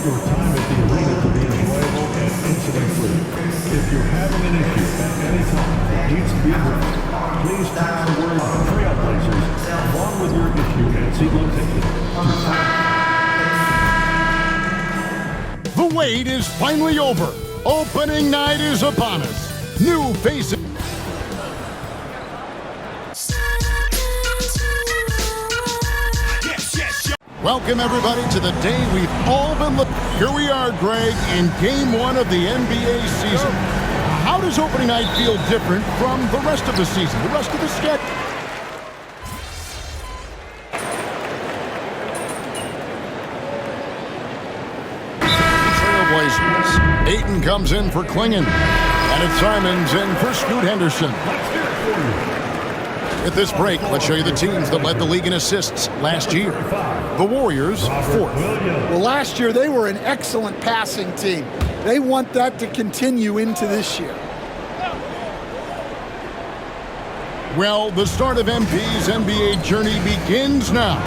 Your time at the arena to be enjoyable and incident-free. If you're having an issue at any time that needs to be addressed, please text the word Trailblazers along with your issue and seat location. The wait is finally over. Opening night is upon us. New faces. Welcome, everybody, to the day we've all been looking. Here we are, Greg, in Game 1 of the NBA season. How does opening night feel different from the rest of the season, the rest of the schedule? Trailblazers. Ayton comes in for Klingon. And it's Simons in for Scoot Henderson. At this break, let's show you the teams that led the league in assists last year. The Warriors, 4th. Well, last year they were an excellent passing team. They want that to continue into this year. Well, the start of MP's NBA journey begins now.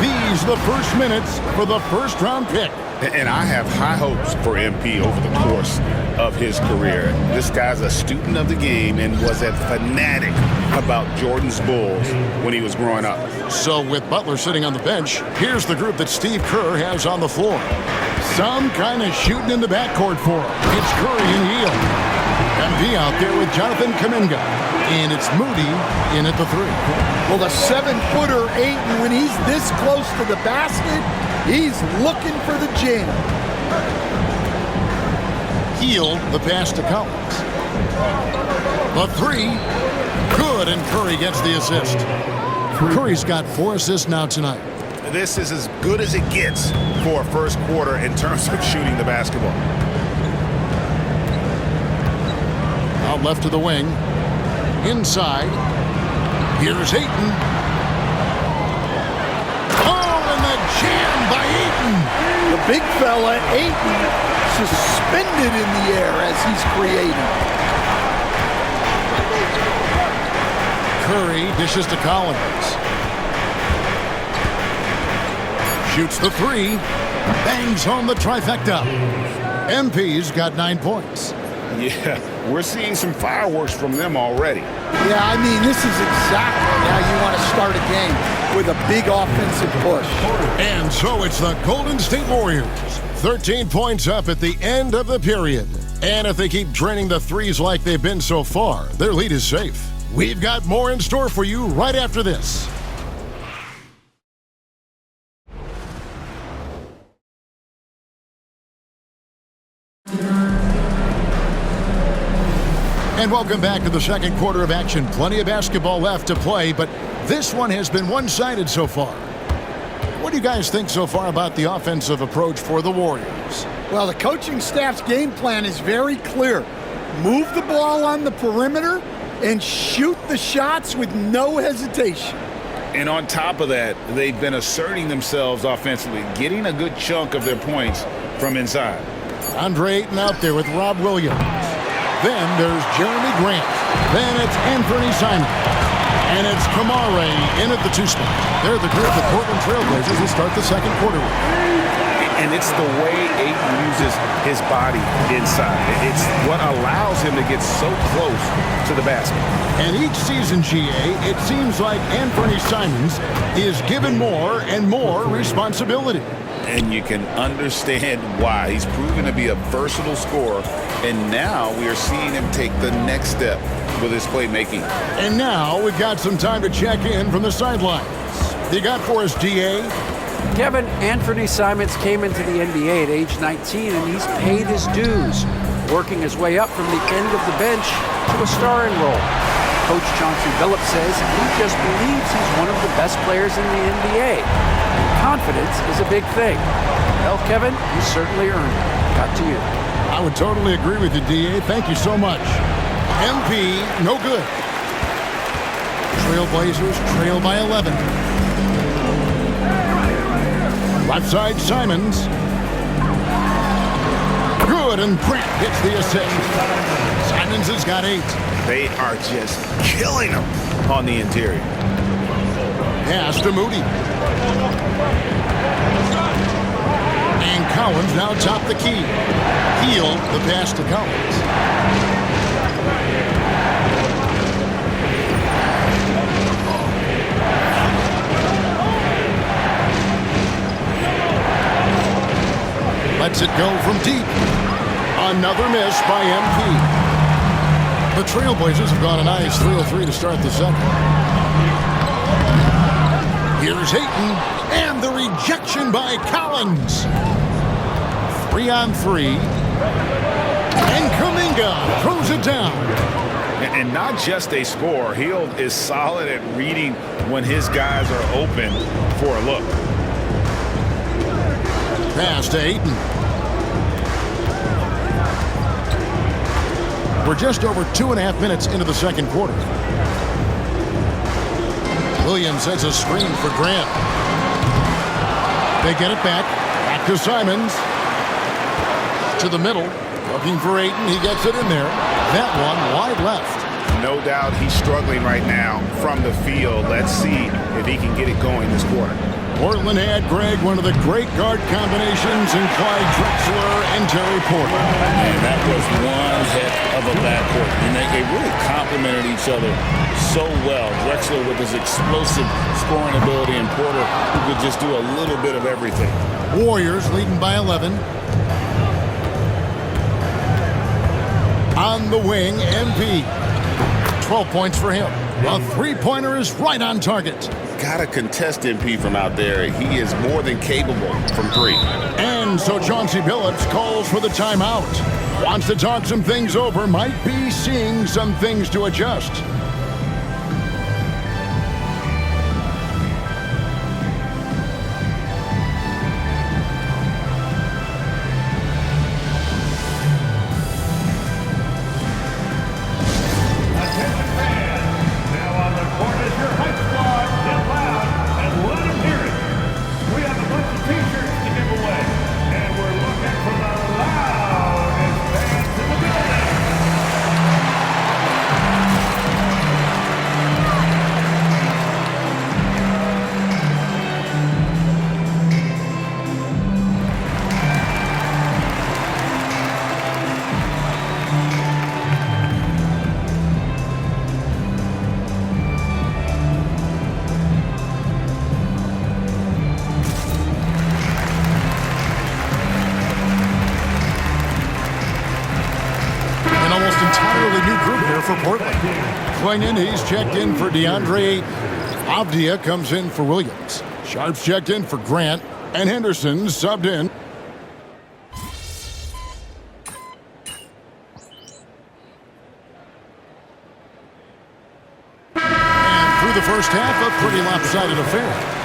These the first minutes for the first-round pick. And I have high hopes for MP over the course of his career. This guy's a student of the game and was a fanatic about Jordan's Bulls when he was growing up. So with Butler sitting on the bench, here's the group that Steve Kerr has on the floor. Some kind of shooting in the backcourt for him. It's Curry and Hield. MP out there with Jonathan Kuminga. And it's Moody in at the 3. Well, the 7-footer Ayton, when he's this close to the basket, he's looking for the jam. Hield the pass to Collins. The 3. Good, and Curry gets the assist. Curry's got 4 assists now tonight. This is as good as it gets for a first quarter in terms of shooting the basketball. Out left to the wing. Inside. Here's Ayton. Oh, and the jam by Ayton. The big fella, Ayton, suspended in the air as he's creating. Curry dishes to Collins. Shoots the 3. Bangs home the trifecta. MP's got 9 points. Yeah, we're seeing some fireworks from them already. Yeah, I mean, this is exactly how you want to start a game, with a big offensive push. And so it's the Golden State Warriors. 13 points up at the end of the period. And if they keep draining the threes like they've been so far, their lead is safe. We've got more in store for you right after this. And welcome back to the second quarter of action. Plenty of basketball left to play, but this one has been one-sided so far. What do you guys think so far about the offensive approach for the Warriors? Well, the coaching staff's game plan is very clear. Move the ball on the perimeter and shoot the shots with no hesitation. And on top of that, they've been asserting themselves offensively, getting a good chunk of their points from inside. Andre Ayton out there with Rob Williams. Then there's Jeremy Grant. Then it's Anthony Simons. And it's Kamare in at the 2 spot. They're the group the Portland Trailblazers will start the second quarter with. And it's the way Ayton uses his body inside. It's what allows him to get so close to the basket. And each season, GA, it seems like Anthony Simons is given more and more responsibility. And you can understand why. He's proven to be a versatile scorer, and now we are seeing him take the next step with his playmaking. And now we've got some time to check in from the sidelines. You got for us, DA? Kevin, Anthony Simons came into the NBA at age 19, and he's paid his dues, working his way up from the end of the bench to a starring role. Coach Chauncey Billups says he just believes he's one of the best players in the NBA. Confidence is a big thing. Well, Kevin, you certainly earned it. Got to you. I would totally agree with you, DA. Thank you so much. MP, no good. Trailblazers trail by 11. Left side, Simons. Good, and Grant hits the assist. Simons has got 8. They are just killing him on the interior. Pass to Moody. And Collins now top the key. Heel the pass to Collins. Lets it go from deep. Another miss by MP. The Trailblazers have gone a nice 3-of-3 to start the second. Here's Hayton, and the rejection by Collins. 3-on-3. And Kuminga throws it down. And not just a scorer. Hield is solid at reading when his guys are open for a look. Pass to Hayton. We're just over 2.5 minutes into the second quarter. Williams sets a screen for Grant. They get it back. Back to Simons. To the middle. Looking for Ayton. He gets it in there. That one wide left. No doubt he's struggling right now from the field. Let's see if he can get it going this quarter. Portland had, Greg, one of the great guard combinations in Clyde Drexler and Terry Porter. And that was one heck of a backcourt. And they really complemented each other so well. Drexler with his explosive scoring ability and Porter who could just do a little bit of everything. Warriors leading by 11. On the wing, MP. 12 points for him. A three-pointer is right on target. Gotta contest MP from out there. He is more than capable from 3. And so Chauncey Billups calls for the timeout. Wants to talk some things over. Might be seeing some things to adjust. For Portland. Swinging, he's checked in for DeAndre. Avdia comes in for Williams. Sharp's checked in for Grant. And Henderson subbed in. And through the first half, a pretty lopsided affair.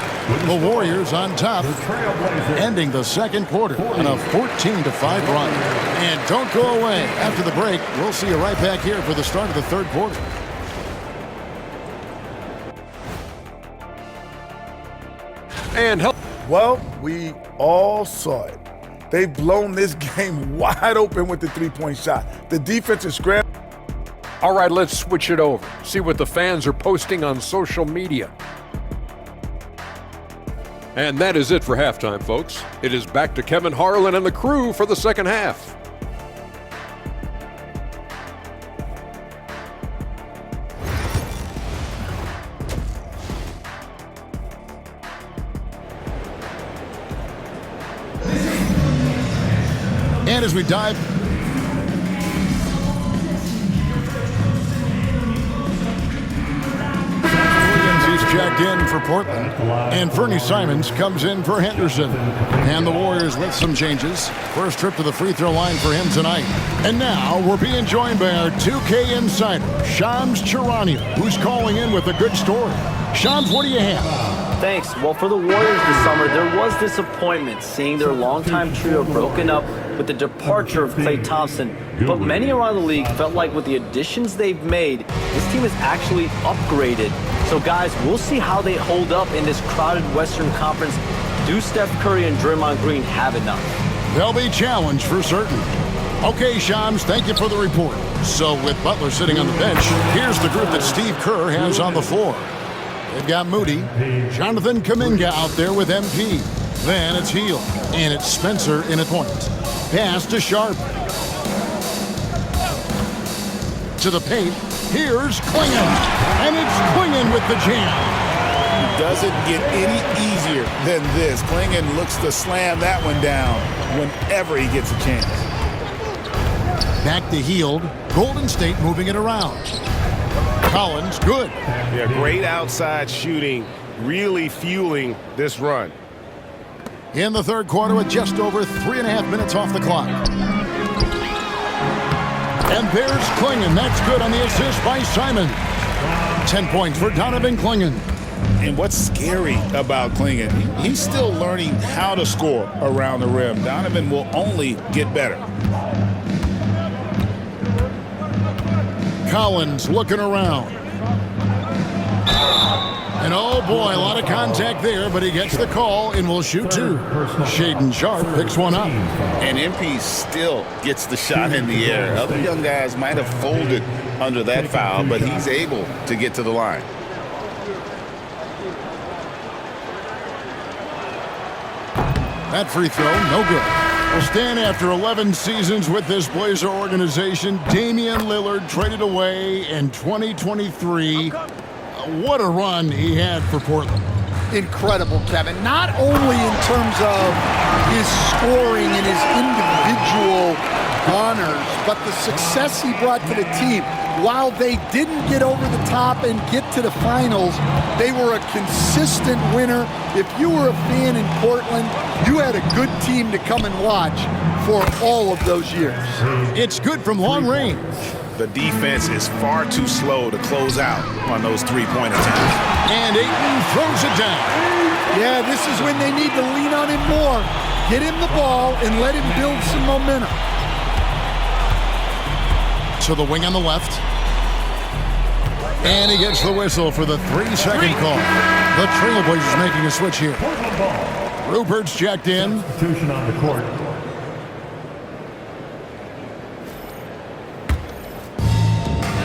The Warriors on top, ending the second quarter on a 14-5 run. And don't go away. After the break, we'll see you right back here for the start of the third quarter. And well, we all saw it. They've blown this game wide open with the three-point shot. The defense is scrambling. All right, let's switch it over. See what the fans are posting on social media. And that is it for halftime, folks. It is back to Kevin Harlan and the crew for the second half. And as we dive... checked in for Portland, and Fernie Simons comes in for Henderson. And the Warriors with some changes. First trip to the free throw line for him tonight. And now we're being joined by our 2K insider, Shams Charania, who's calling in with a good story. Shams, what do you have? Thanks. Well, for the Warriors this summer, there was disappointment seeing their longtime trio broken up with the departure of Klay Thompson. But many around the league felt like with the additions they've made, this team is actually upgraded. So guys, we'll see how they hold up in this crowded Western Conference Do Steph Curry and Draymond Green have enough? They'll be challenged for certain. Okay, Shams, thank you for the report. So with Butler sitting on the bench, here's the group that Steve Kerr has on the floor. They've got Moody, Jonathan Kuminga out there with MP. Then it's Hield, and it's Spencer in at point. Pass to Sharp. To the paint, here's Klingon, and it's Klingon with the jam. Doesn't get any easier than this. Klingon looks to slam that one down whenever he gets a chance. Back to Hield. Golden State moving it around. Collins, good. Yeah, great outside shooting, really fueling this run. In the third quarter with just over 3.5 minutes off the clock. And there's Klingon. That's good on the assist by Simon. 10 points for Donovan Klingon. And what's scary about Klingon, he's still learning how to score around the rim. Donovan will only get better. Collins looking around. And oh boy, a lot of contact there, but he gets the call and will shoot two. Shaedon Sharp picks one up. And MP still gets the shot in the air. Other young guys might have folded under that foul, but he's able to get to the line. That free throw, no good. Well, Stan, after 11 seasons with this Blazer organization, Damian Lillard traded away in 2023. What a run he had for Portland. Incredible, Kevin. Not only in terms of his scoring and his individual honors, but the success he brought to the team. While they didn't get over the top and get to the finals, they were a consistent winner. If you were a fan in Portland, you had a good team to come and watch for all of those years. It's good from long range. The defense is far too slow to close out on those three-point attempts. And Ayton throws it down. Yeah, this is when they need to lean on him more. Get him the ball and let him build some momentum. To the wing on the left. And he gets the whistle for the 3-second call. The Trailblazers making a switch here. Rupert's checked in. Substitution on the court.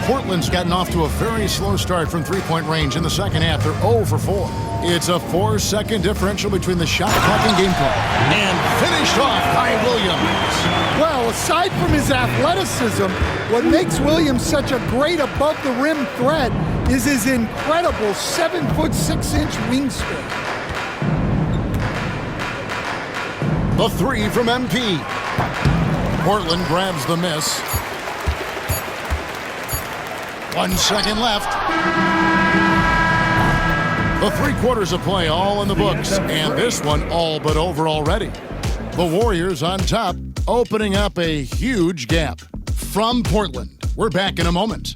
Portland's gotten off to a very slow start from three-point range in the second half. They're 0 for 4. It's a 4-second differential between the shot clock and game clock. And finished off by Williams. Well, aside from his athleticism, what makes Williams such a great above-the-rim threat is his incredible 7'6" wingspan. The three from MP. Portland grabs the miss. 1 second left. The 3 quarters of play all in the books, and this one all but over already. The Warriors on top, opening up a huge gap. From Portland, we're back in a moment.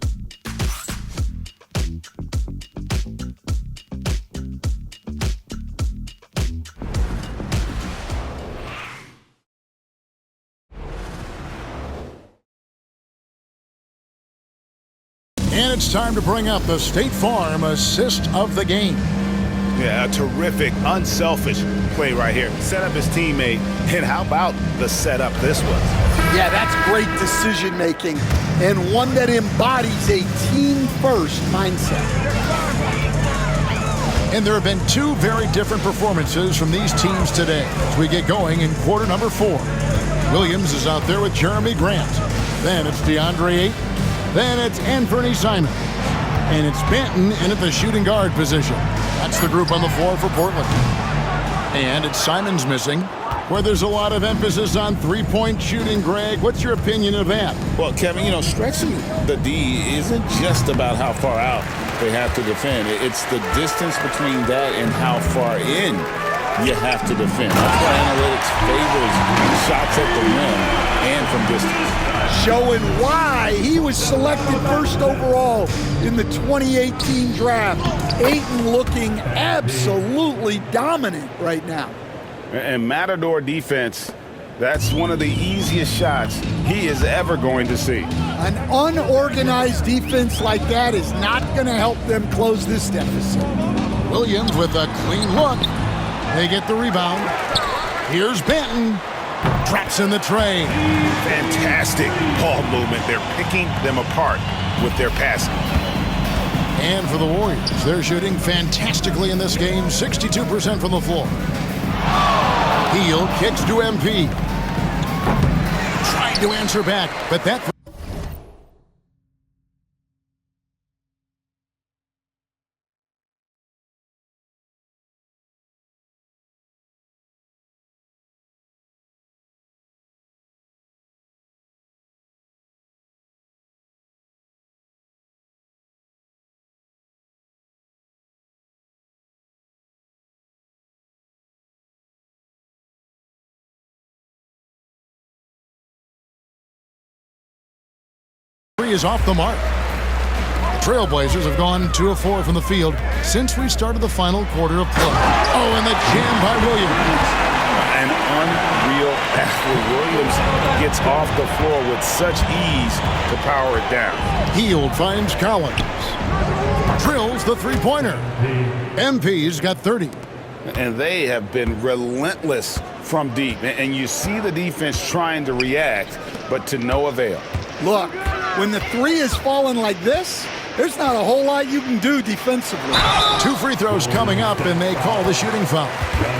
And it's time to bring up the State Farm assist of the game. Yeah, a terrific, unselfish play right here. Set up his teammate, and how about the setup this was? Yeah, that's great decision making and one that embodies a team-first mindset. And there have been 2 very different performances from these teams today as we get going in quarter number 4. Williams is out there with Jeremy Grant. Then it's DeAndre Ayton. Then it's Anthony Simon. And it's Benton in at the shooting guard position. That's the group on the floor for Portland. And it's Simon's missing, where there's a lot of emphasis on three-point shooting. Greg, what's your opinion of that? Well, Kevin, stretching the D isn't just about how far out they have to defend. It's the distance between that and how far in you have to defend. That's why analytics favors shots at the rim and from distance. Showing why he was selected first overall in the 2018 draft. Ayton looking absolutely dominant right now. And Matador defense, that's one of the easiest shots he is ever going to see. An unorganized defense like that is not going to help them close this deficit. Williams with a clean look. They get the rebound. Here's Benton. Traps in the tray. Fantastic ball movement. They're picking them apart with their passing. And for the Warriors, they're shooting fantastically in this game, 62% from the floor. Hield kicks to MP. Trying to answer back, but that... is off the mark. The Trailblazers have gone 2 of 4 from the field since we started the final quarter of play. Oh, and the jam by Williams. An unreal athlete. Williams gets off the floor with such ease to power it down. Hield finds Collins. Drills the three-pointer. MP's got 30. And they have been relentless from deep. And you see the defense trying to react, but to no avail. Look, when the three is falling like this, there's not a whole lot you can do defensively. 2 free throws coming up, and they call the shooting foul.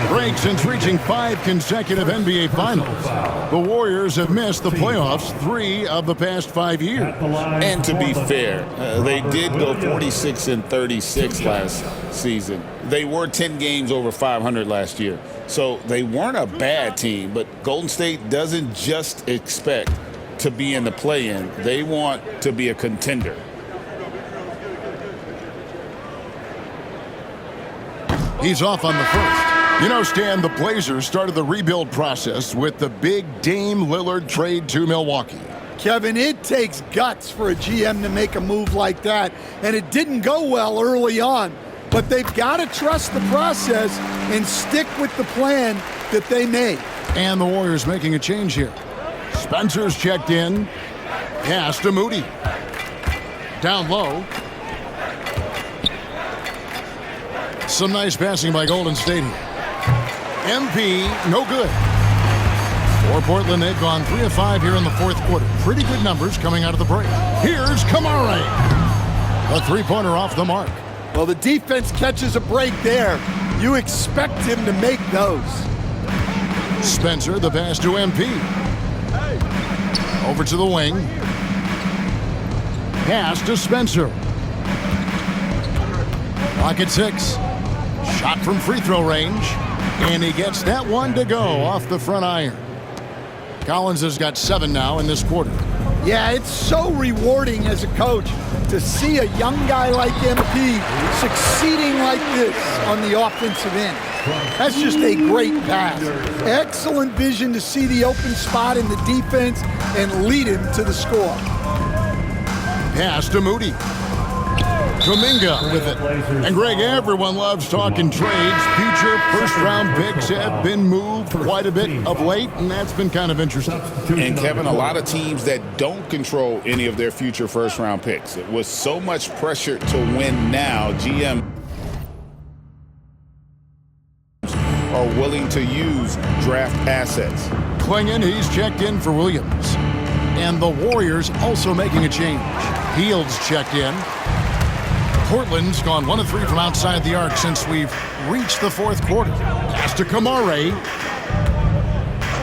Break since reaching 5 consecutive NBA Finals. The Warriors have missed the playoffs 3 of the past 5 years. And to be fair, they did go 46-36 last season. They were 10 games over 500 last year. So they weren't a bad team, but Golden State doesn't just expect to be in the play-in. They want to be a contender. He's off on the first. You know, Stan, the Blazers started the rebuild process with the big Dame Lillard trade to Milwaukee. Kevin, it takes guts for a GM to make a move like that, and it didn't go well early on. But they've got to trust the process and stick with the plan that they made. And the Warriors making a change here. Spencer's checked in. Pass to Moody. Down low. Some nice passing by Golden State. MP, no good. For Portland, they've gone 3 of 5 here in the fourth quarter. Pretty good numbers coming out of the break. Here's Kamare. A three-pointer off the mark. Well, the defense catches a break there. You expect him to make those. Spencer, the pass to MP. Over to the wing. Pass to Spencer. Clock at 6. Shot from free throw range. And he gets that one to go off the front iron. Collins has got 7 now in this quarter. Yeah, it's so rewarding as a coach to see a young guy like MP succeeding like this on the offensive end. That's just a great pass. Excellent vision to see the open spot in the defense and lead him to the score. Pass to Moody. Kuminga with it. And Greg, everyone loves talking trades. Future first-round picks have been moved quite a bit of late, and that's been kind of interesting. And Kevin, a lot of teams that don't control any of their future first-round picks. It was so much pressure to win now. GM are willing to use draft assets. Klingon, he's checked in for Williams. And the Warriors also making a change. Hield's checked in. Portland's gone 1 of 3 from outside the arc since we've reached the fourth quarter. Pass to Kamare.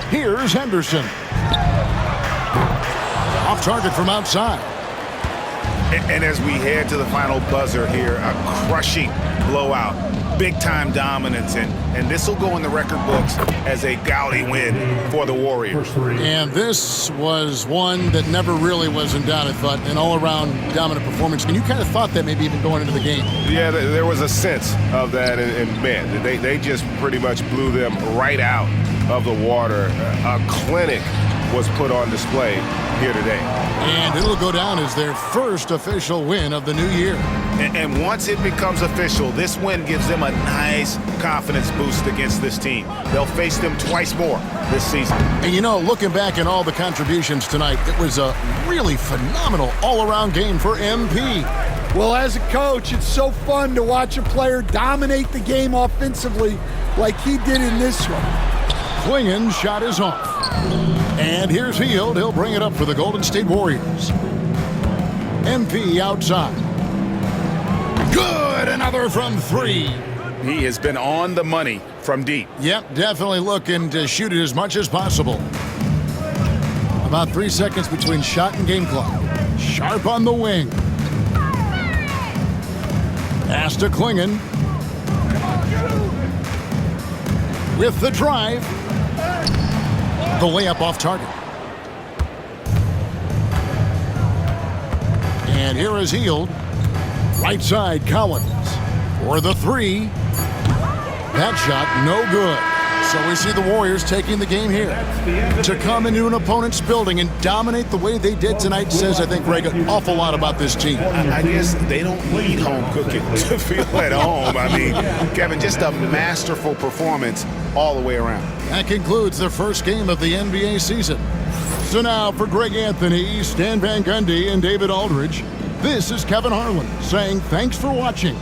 Here's Henderson. Off target from outside. And as we head to the final buzzer here, a crushing blowout, big-time dominance, and this will go in the record books as a gaudy win for the Warriors. And this was one that never really was in doubt, I thought, an all-around dominant performance. And you kind of thought that maybe even going into the game. Yeah, there was a sense of that, and man, they just pretty much blew them right out of the water. A clinic was put on display here today. And it'll go down as their first official win of the new year. And once it becomes official, this win gives them a nice confidence boost against this team. They'll face them twice more this season. And you know, looking back at all the contributions tonight, it was a really phenomenal all-around game for MP. Well, as a coach, it's so fun to watch a player dominate the game offensively like he did in this one. Klingen's shot is off. And here's Hield. He'll bring it up for the Golden State Warriors. MP outside. Good! Another from three. He has been on the money from deep. Yep, definitely looking to shoot it as much as possible. About 3 seconds between shot and game clock. Sharp on the wing. Pass to Klingen. With the drive. The layup off target. And here is Hield. Right side, Collins. For the three. That shot, no good. So we see the Warriors taking the game here. To come into an opponent's building and dominate the way they did tonight says, I think, Greg, an awful lot about this team. I guess they don't need home cooking to feel at home. I mean, Kevin, just a masterful performance all the way around. That concludes the first game of the NBA season. So now for Greg Anthony, Stan Van Gundy, and David Aldridge, this is Kevin Harlan saying thanks for watching.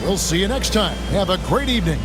We'll see you next time. Have a great evening.